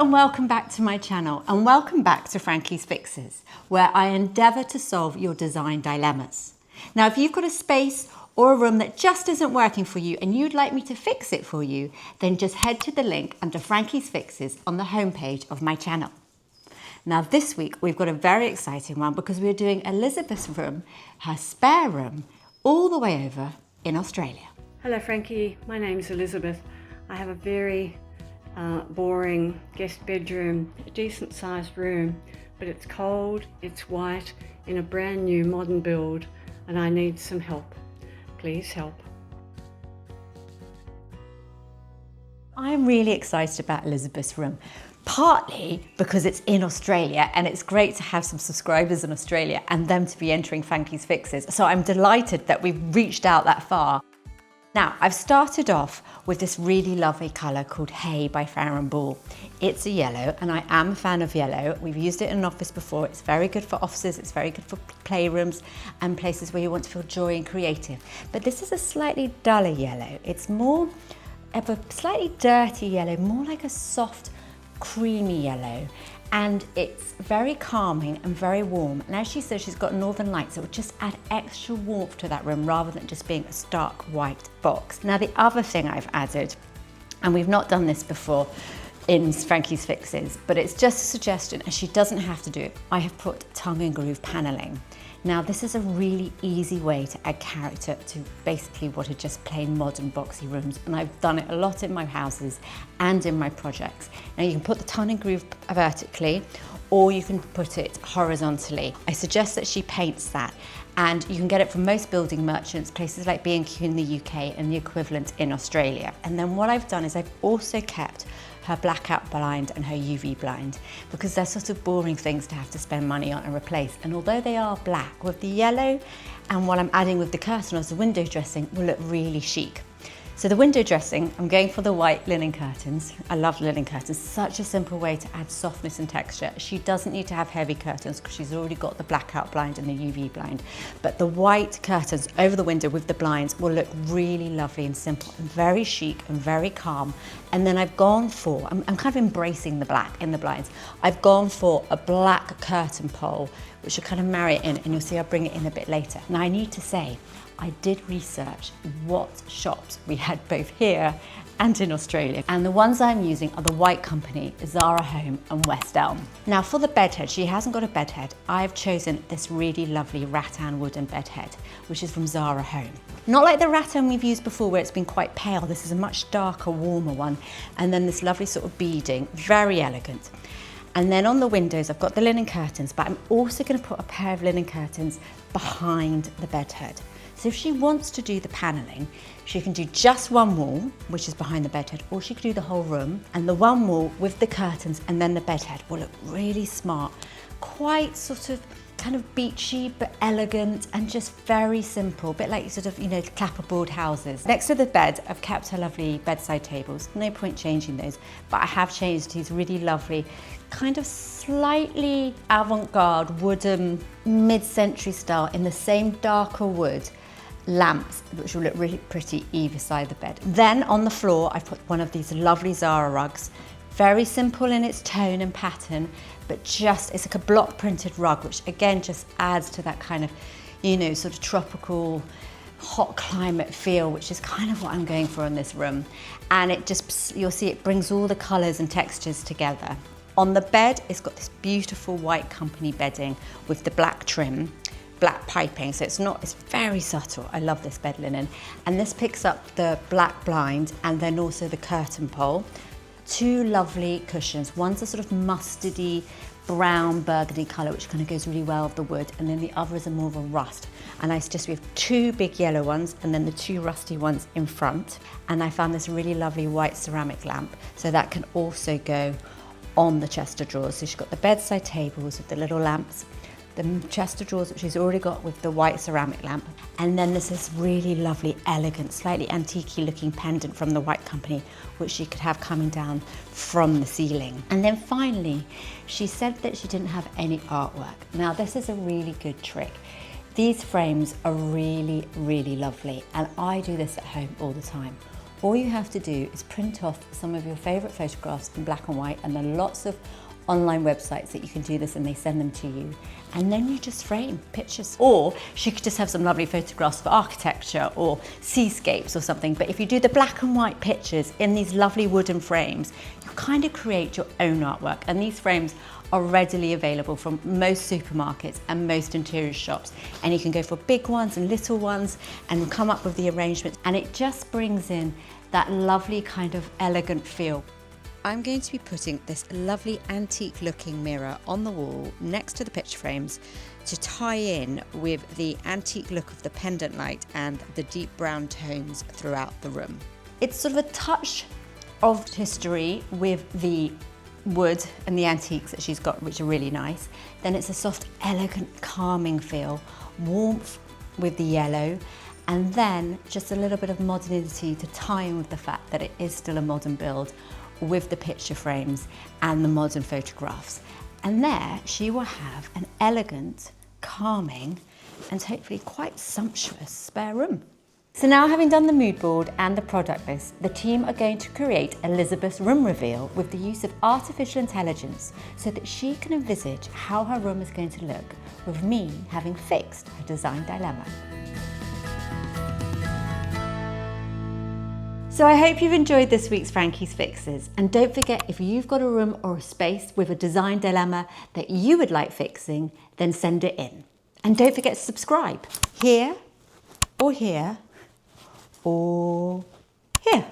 and welcome back to my channel, and welcome back to Frankie's Fixes, where I endeavour to solve your design dilemmas. Now, if you've got a space or a room that just isn't working for you and you'd like me to fix it for you, then just head to the link under Frankie's Fixes on the homepage of my channel. Now this week we've got a very exciting one because we're doing Elizabeth's room, her spare room, all the way over in Australia. Hello Frankie, my name's Elizabeth. I have a very boring guest bedroom, a decent sized room, but it's cold, it's white, in a brand new modern build, and I need some help. Please help. I'm really excited about Elizabeth's room, partly because it's in Australia and it's great to have some subscribers in Australia and them to be entering Frankie's Fixes. So I'm delighted that we've reached out that far. Now, I've started off with this really lovely colour called Hay by Farrow Ball. It's a yellow, and I am a fan of yellow. We've used it in an office before. It's very good for offices, it's very good for playrooms and places where you want to feel joy and creative. But this is a slightly duller yellow. It's more of a slightly dirty yellow, more like a soft, creamy yellow. And it's very calming and very warm. And as she says, she's got northern lights, so it would just add extra warmth to that room rather than just being a stark white box. Now the other thing I've added, and we've not done this before in Frankie's Fixes, but it's just a suggestion and she doesn't have to do it. I have put tongue and groove paneling. Now this is a really easy way to add character to basically what are just plain modern boxy rooms, and I've done it a lot in my houses and in my projects. Now you can put the tongue and groove vertically or you can put it horizontally. I suggest that she paints that, and you can get it from most building merchants, places like B&Q in the UK and the equivalent in Australia. And then what I've done is I've also kept her blackout blind and her UV blind, because they're sort of boring things to have to spend money on and replace. And although they are black, with the yellow and what I'm adding with the curtain as the window dressing will look really chic. So the window dressing, I'm going for the white linen curtains. I love linen curtains, such a simple way to add softness and texture. She doesn't need to have heavy curtains because she's already got the blackout blind and the UV blind. But the white curtains over the window with the blinds will look really lovely and simple and very chic and very calm. And then I've gone for, I'm kind of embracing the black in the blinds. I've gone for a black curtain pole, which will kind of marry it in, and you'll see I'll bring it in a bit later. Now I need to say, I did research what shops we had both here and in Australia. And the ones I'm using are the White Company, Zara Home and West Elm. Now for the bed head, she hasn't got a bed head. I've chosen this really lovely rattan wooden bed head, which is from Zara Home. Not like the rattan we've used before where it's been quite pale. This is a much darker, warmer one. And then this lovely sort of beading, very elegant. And then on the windows, I've got the linen curtains, but I'm also going to put a pair of linen curtains behind the bed head. So if she wants to do the paneling, she can do just one wall, which is behind the bed head, or she could do the whole room, and the one wall with the curtains and then the bed head will look really smart, quite sort of kind of beachy but elegant and just very simple, a bit like sort of, you know, clapperboard houses. Next to the bed, I've kept her lovely bedside tables. No point changing those, but I have changed these really lovely, kind of slightly avant-garde wooden mid-century style in the same darker wood lamps, which will look really pretty either side of the bed. Then on the floor, I've put one of these lovely Zara rugs. Very simple in its tone and pattern, but just, it's like a block printed rug, which again just adds to that kind of, you know, sort of tropical, hot climate feel, which is kind of what I'm going for in this room. And it just, you'll see it brings all the colours and textures together. On the bed, it's got this beautiful White Company bedding with the black trim, black piping, so it's very subtle. I love this bed linen. And this picks up the black blind and then also the curtain pole. Two lovely cushions. One's a sort of mustardy, brown burgundy colour, which kind of goes really well with the wood, and then the other is a more of a rust. And I suggest we have two big yellow ones and then the two rusty ones in front. And I found this really lovely white ceramic lamp, so that can also go on the chest of drawers. So she's got the bedside tables with the little lamps, the chest of drawers, which she's already got with the white ceramic lamp. And then there's this really lovely, elegant, slightly antique-y looking pendant from the White Company, which she could have coming down from the ceiling. And then finally, she said that she didn't have any artwork. Now, this is a really good trick. These frames are really, really lovely, and I do this at home all the time. all you have to do is print off some of your favourite photographs in black and white, and there are lots of online websites that you can do this and they send them to you, and then you just frame pictures. Or she could just have some lovely photographs for architecture or seascapes or something, but if you do the black and white pictures in these lovely wooden frames, you kind of create your own artwork. And these frames are readily available from most supermarkets and most interior shops, and you can go for big ones and little ones and come up with the arrangements, and it just brings in that lovely kind of elegant feel. I'm going to be putting this lovely antique looking mirror on the wall next to the picture frames to tie in with the antique look of the pendant light and the deep brown tones throughout the room. It's sort of a touch of history with the wood and the antiques that she's got, which are really nice. Then it's a soft, elegant, calming feel, warmth with the yellow, and then just a little bit of modernity to tie in with the fact that it is still a modern build, with the picture frames and the modern photographs. And there she will have an elegant, calming, and hopefully quite sumptuous spare room. So now, having done the mood board and the product list, the team are going to create Elizabeth's room reveal with the use of artificial intelligence so that she can envisage how her room is going to look with me having fixed her design dilemma. So I hope you've enjoyed this week's Frankie's Fixes, and don't forget, if you've got a room or a space with a design dilemma that you would like fixing, then send it in. And don't forget to subscribe here or here or here.